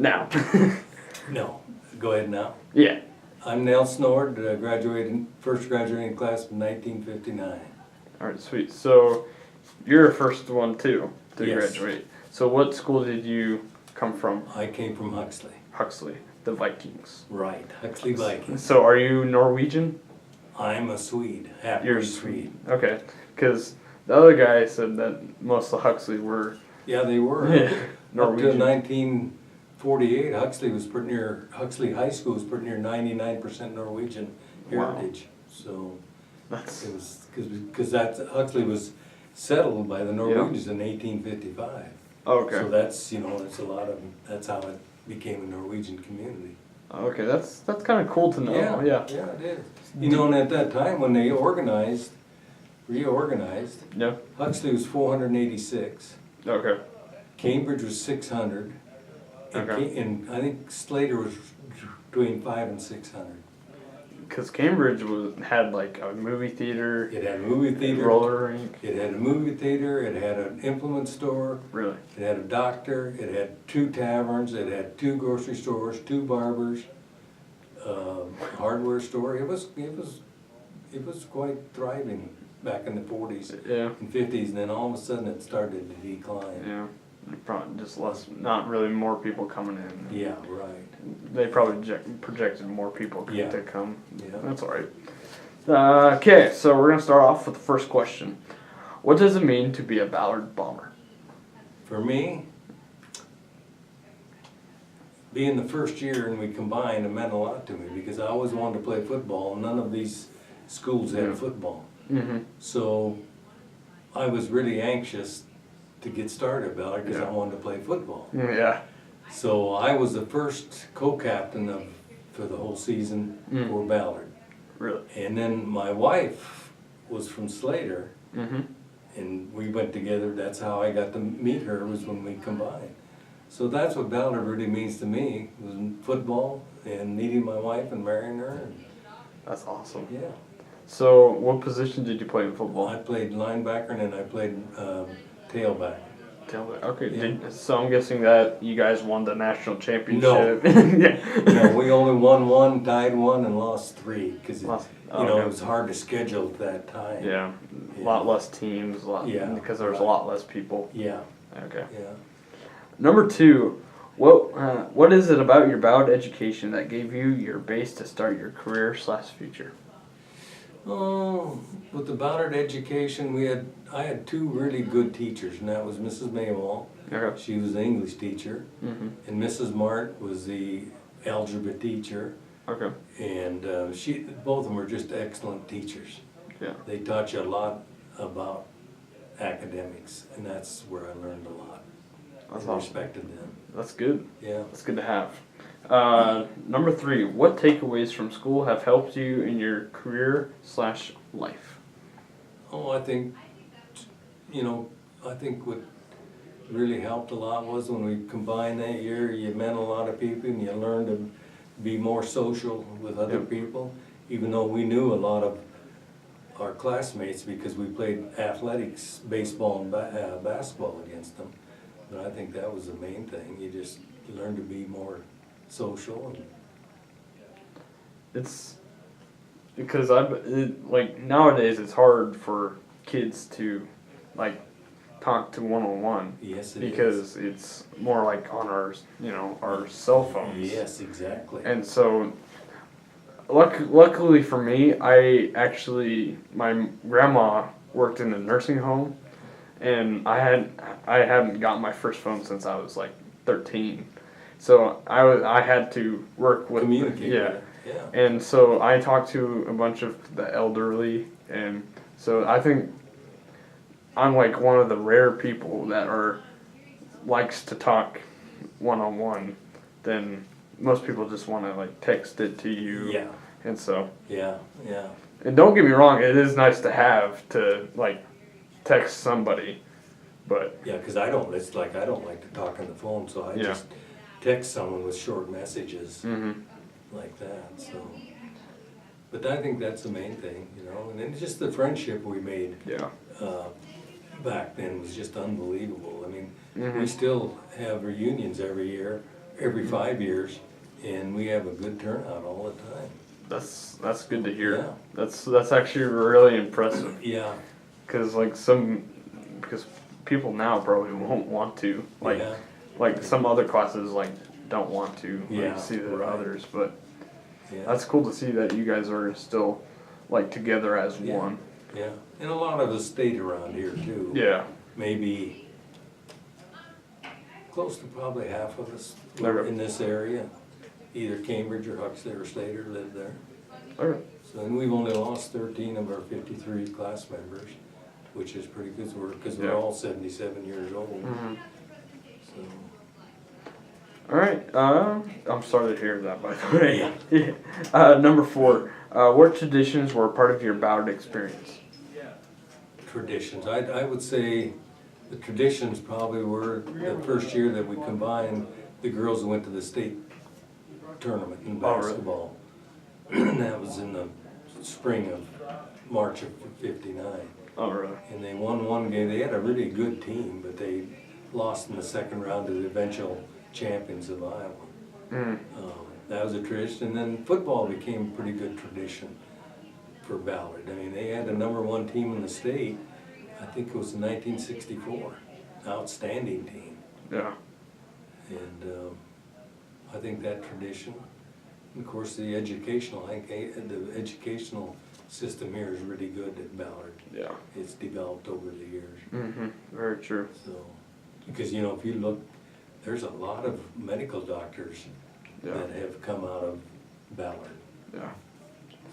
Now. No. Go ahead now. Yeah. I'm Nels, first graduating class of 1959. All right, sweet. So you're the first one too to Yes. graduate. So what school did you come from? I came from Huxley. Huxley, the Vikings. Right, Huxley Vikings. So are you Norwegian? I'm a Swede. You're Swede. Okay, because the other guy said that most of Huxley were Yeah, they were. Yeah. Up to Norwegian. 1948, Huxley High School was pretty near 99% Norwegian Wow. heritage. So That's it was because Huxley was settled by the Norwegians in 1855. okay. So that's that's how it became a Norwegian community. Okay, that's kind of cool to know. Yeah. Yeah, it is. And at that time when they reorganized, Yeah. Huxley was 486, Okay. Cambridge was 600, Okay. and I think Slater was between 500 and 600. Because Cambridge had like a movie theater, It had a movie theater, roller rink. it had a movie theater, it had an implement store, Really? it had a doctor, it had 2 taverns, it had 2 grocery stores, 2 barbers, hardware store. It was quite thriving back in the 40s Yeah. and 50s, and then all of a sudden it started to decline. Yeah. Probably just less, not really more people coming in. Yeah, right. They probably projected more people Yeah. to come. Yeah. That's all right. Okay, so we're gonna start off with the first question. What does it mean to be a Ballard Bomber? For me, being the first year and we combined, it meant a lot to me because I always wanted to play football. None of these schools had Yeah. football. Mm-hmm. So I was really anxious to get started at Ballard because Yeah. I wanted to play football. Yeah. So I was the first co-captain for the whole season for Ballard. Really? And then my wife was from Slater, Mm-hmm. and we went together. That's how I got to meet her, was when we combined. So that's what Ballard really means to me, was football and meeting my wife and marrying her. And That's awesome. yeah. So, what position did you play in I football? played linebacker and then I played tailback. Tailback. Okay. Yeah. So I'm guessing that you guys won the national championship. Yeah. No, we only won 1, tied 1, and lost 3 because Lost- it was hard to schedule at that time. Yeah. A lot less teams. Yeah. Because there was a lot less people. Yeah, Okay. yeah. Number 2. What is it about your Ballard education that gave you your base to start your career/future? Oh, with the Ballard education, I had 2 really good teachers, and that was Mrs. Maywall. Okay. She was the English teacher, Mm-hmm. and Mrs. Mart was the algebra teacher. Okay. And both of them were just excellent teachers. Yeah. They taught you a lot about academics, and that's where I learned a lot. That's I awesome. respected them. That's good. Yeah. That's good to have. Number 3. What takeaways from school have helped you in your career/life? Oh, I think what really helped a lot was when we combined that year, you met a lot of people and you learned to be more social with other Yep. people, even though we knew a lot of our classmates because we played athletics, baseball and basketball against them. But I think that was the main thing. You just learned to be more social. And It's because nowadays it's hard for kids to talk to one-on-one yes, it because it's more like on our cell phones. Yes, exactly. And so, luckily for me, my grandma worked in a nursing home, and I hadn't gotten my first phone since I was like 13. So I had to work with Communicate. yeah. With it. Yeah. And so I talked to a bunch of the elderly, and so I think I'm like one of the rare people that likes to talk one-on-one. Then most people just want to text it to you. Yeah. And so. Yeah. Yeah. And don't get me wrong, it is nice to have to text somebody, but. Yeah, because I don't like to talk on the phone, so I just text someone with short messages like that. So, but I think that's the main thing, and then just the friendship we made. Yeah. Back then was just unbelievable. I mean, we still have reunions every year, every 5 years, and we have a good turnout all the time. That's good to hear. Yeah. That's actually really impressive. Yeah, Because because people now probably won't want to yeah, like some other classes like don't want to Yeah, see the right. others, but yeah. that's cool to see that you guys are still like together as Yeah. one. Yeah, and a lot of us stayed around here too. Yeah. Maybe close to probably half of us There- were in this area. Either Cambridge or Huxley or Slater lived there. Okay. So, and we've only lost 13 of our 53 class members, which is pretty good work, because we're Yeah. all 77 years old. Mhm. So, All right. I'm sorry to hear that, by the way. Number 4. What traditions were a part of your Ballard experience? traditions, I would say the traditions probably were the first year that we combined the girls that went to the state tournament in Oh, really? basketball. And that was in the spring of March of '59. Oh, really? And they won one game. They had a really good team, but they lost in the second round to the eventual champions of Iowa. Mm. That was a tradition. And then football became a pretty good tradition for Ballard. I mean, they had the #1 team in the state. I think it was in 1964. Outstanding team. Yeah. And I think that tradition, of course, the educational, I think the educational system here is really good at Ballard. Yeah. It's developed over the years. Mm-hmm. Very true. So, because you know, if you look, there's a lot of medical doctors Yeah. that have come out of Ballard. Yeah.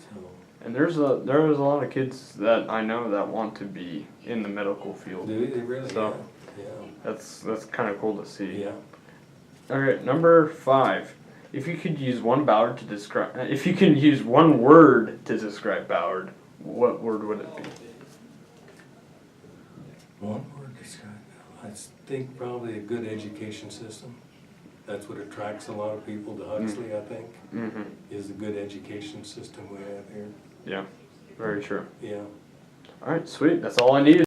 So, And there's a lot of kids that I know that want to be in the medical field. do they really? So- Yeah. That's kind of cool to see. Yeah. All right, number 5. If you could use one Ballard to describe, if you can use one word to describe Ballard, what word would it be? One word to describe it. I think probably a good education system. That's what attracts a lot of people to Huxley, I think, Mm-hmm. is the good education system we have here. Yeah. Very true. Yeah. All right, sweet. That's all I needed.